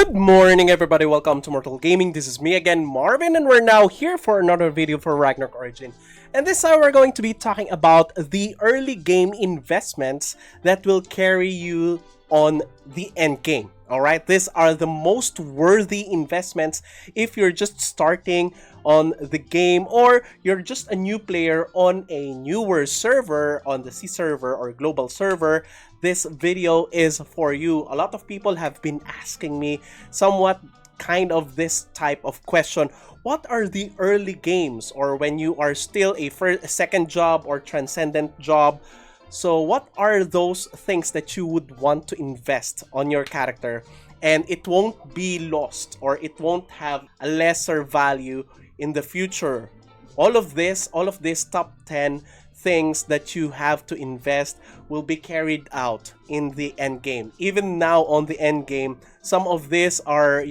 Good morning, everybody. Welcome to Mortal Gaming. This is me again, Marvin, and we're now here for another video for Ragnarok Origin. And this time we're going to be talking about the early game investments that will carry you on the end game. Alright, these are the most worthy investments if you're just starting on the game or you're just a new player on a newer server, on the C server or global server. This video is for you. A lot of people have been asking me somewhat kind of this type of question. What are the early games, or when you are still a second job or transcendent job? So what are those things that you would want to invest on your character and it won't be lost or it won't have a lesser value in the future? All of these top 10 things that you have to invest will be carried out in the end game. Even now on the end game, some of these are,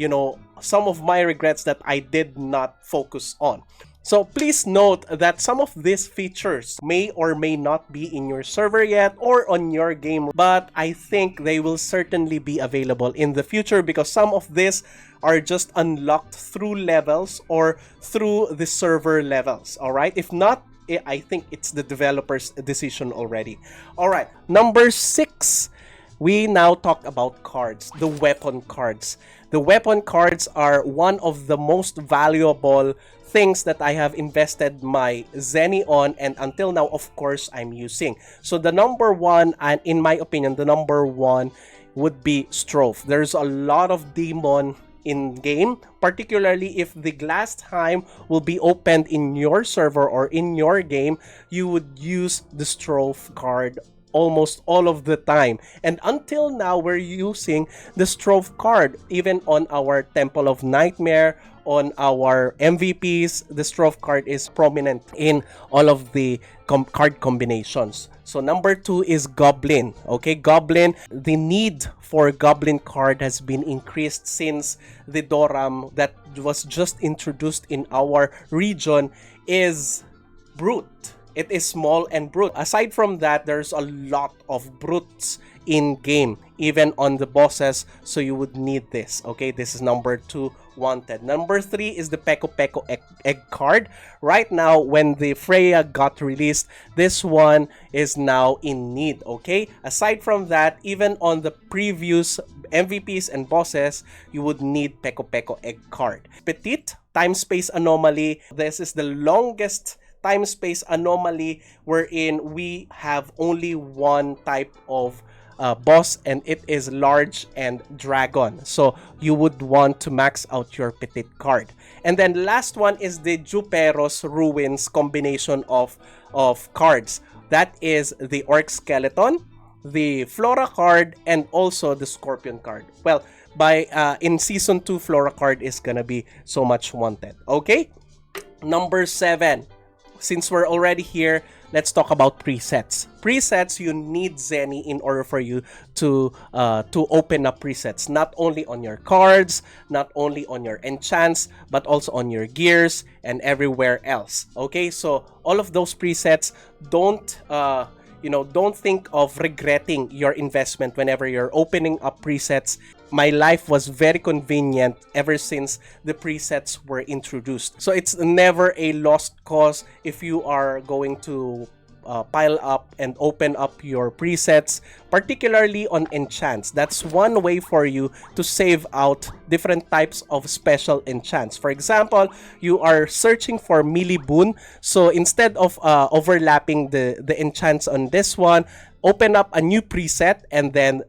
some of my regrets that I did not focus on. So please note that some of these features may or may not be in your server yet or on your game, but I think they will certainly be available in the future because some of these are just unlocked through levels or through the server levels. Alright, if not, I think it's the developer's decision already. Alright, number 6. We now talk about cards, the weapon cards. The weapon cards are one of the most valuable things that I have invested my Zenny on, and until now, of course, I'm using. So the number one, and in my opinion, the number one would be Strophe. There's a lot of demon in game, particularly if the glass time will be opened in your server or in your game, you would use the Strophe card almost all of the time. And until now, we're using the Strophe card even on our Temple of Nightmare, on our MVPs. The Strophe card is prominent in all of the card combinations. So number 2 is Goblin. Okay, Goblin, the need for Goblin card has been increased since the Doram that was just introduced in our region is Brute. It is small and brute. Aside from that, there's a lot of brutes in game, even on the bosses, so you would need this. Okay, this is number 2 wanted. Number 3 is the Peko Peko egg card. Right now, when the Freya got released, this one is now in need. Okay, aside from that, even on the previous MVPs and bosses, you would need Peko Peko egg card. Petite time space anomaly. This is the longest time space anomaly wherein we have only one type of boss, and it is large and dragon. So you would want to max out your petite card. And then last one is the Juperos Ruins combination of cards. That is the Orc Skeleton, the Flora card, and also the Scorpion card. Well, in season 2, Flora card is gonna be so much wanted. Okay, number 7. Since we're already here, let's talk about presets. Presets, you need Zenny in order for you to open up presets. Not only on your cards, not only on your enchants, but also on your gears and everywhere else. Okay, so all of those presets, don't think of regretting your investment whenever you're opening up presets. My life was very convenient ever since the presets were introduced. So it's never a lost cause if you are going to pile up and open up your presets, particularly on enchants. That's one way for you to save out different types of special enchants. For example, you are searching for melee boon, so instead of overlapping the enchants on this one, open up a new preset and then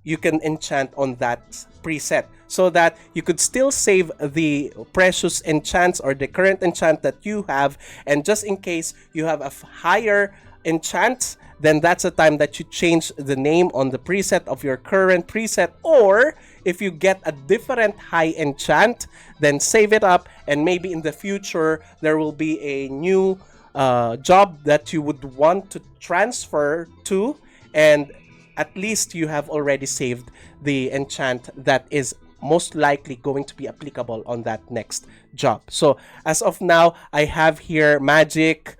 you can enchant on that preset so that you could still save the precious enchants or the current enchant that you have, and just in case you have a higher enchant, then that's the time that you change the name on the preset of your current preset. Or if you get a different high enchant, then save it up, and maybe in the future there will be a new job that you would want to transfer to, and at least you have already saved the enchant that is most likely going to be applicable on that next job. So as of now, I have here Magic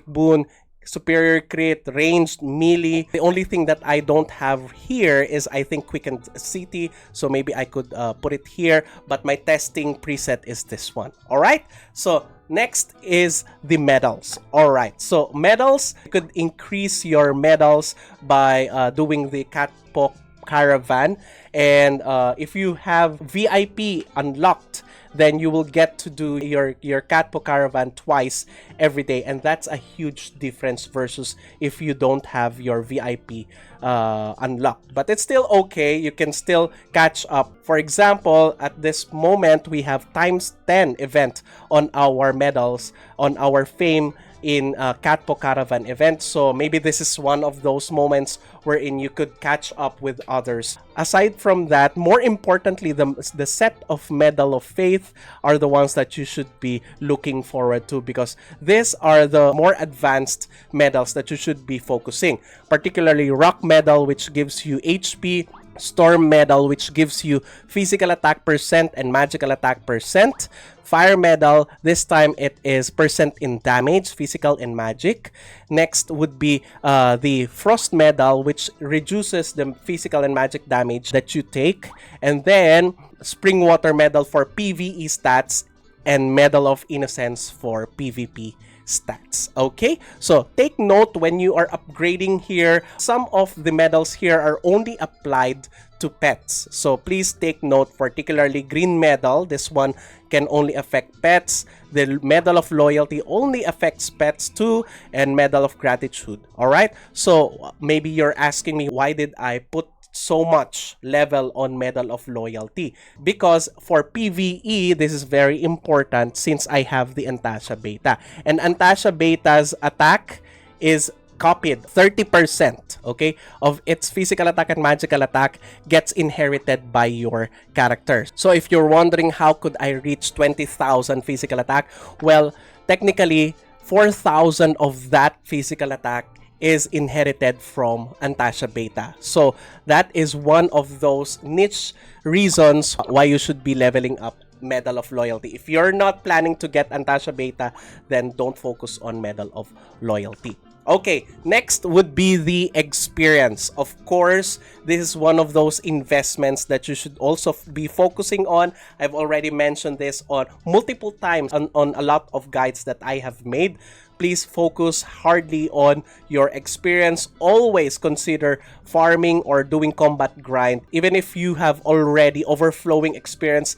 Boon, superior crit, ranged, melee. The only thing that I don't have here is, I think, quickened CT, so maybe I could put it here, but my testing preset is this one. All right, so next is the medals. All right, so medals, you could increase your medals by doing the Catpo Caravan, and if you have VIP unlocked, then you will get to do your Catpo Caravan twice every day, and that's a huge difference versus if you don't have your VIP unlocked. But it's still okay, you can still catch up. For example, at this moment we have ×10 event on our medals, on our fame in Catpo Caravan event, so maybe this is one of those moments wherein you could catch up with others. Aside from that, more importantly, the set of Medal of Faith are the ones that you should be looking forward to, because these are the more advanced medals that you should be focusing, particularly Rock Medal, which gives you HP, Storm Medal, which gives you physical attack percent and magical attack percent. Fire Medal, this time it is percent in damage, physical and magic. Next would be the Frost Medal, which reduces the physical and magic damage that you take. And then Spring Water Medal for PvE stats, and Medal of Innocence for PvP stats. Okay, so take note when you are upgrading here, some of the medals here are only applied to pets, so please take note. Particularly Green Medal, this one can only affect pets. The Medal of Loyalty only affects pets too, and Medal of Gratitude. All right, so maybe you're asking me, why did I put so much level on Medal of Loyalty? Because for PvE, this is very important since I have the Antasha Beta, and Antasha Beta's attack is copied 30%, okay, of its physical attack and magical attack gets inherited by your character. So if you're wondering how could I reach 20,000 physical attack, well, technically 4,000 of that physical attack is inherited from Antasha Beta. So that is one of those niche reasons why you should be leveling up Medal of Loyalty. If you're not planning to get Antasha Beta, then don't focus on Medal of Loyalty. Okay, next would be the experience. Of course, this is one of those investments that you should also be focusing on. I've already mentioned this on multiple times on a lot of guides that I have made. Please focus hardly on your experience. Always consider farming or doing combat grind. Even if you have already overflowing experience,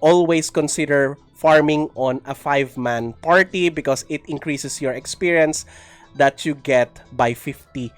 always consider farming on a 5-man party, because it increases your experience that you get by 50%.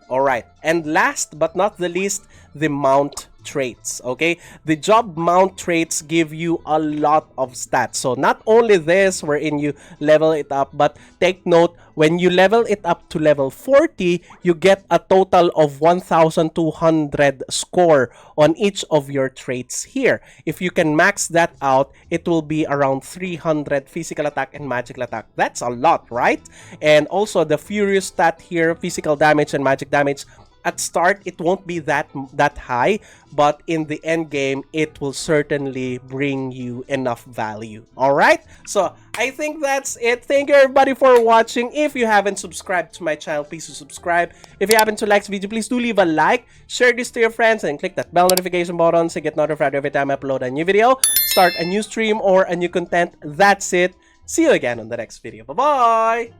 All right, and last but not the least, the mount traits. Okay, the job mount traits give you a lot of stats. So not only this wherein you level it up, but take note, when you level it up to level 40, you get a total of 1,200 score on each of your traits here. If you can max that out, it will be around 300 physical attack and magical attack. That's a lot, right? And also the furious stat here, physical damage and magic damage. At start, it won't be that high, but in the end game, it will certainly bring you enough value. All right, so I think that's it. Thank you everybody for watching. If you haven't subscribed to my channel, please do subscribe. If you happen to like this video, please do leave a like, share this to your friends, and click that bell notification button to get notified every time I upload a new video, start a new stream, or a new content. That's it. See you again on the next video. Bye-bye!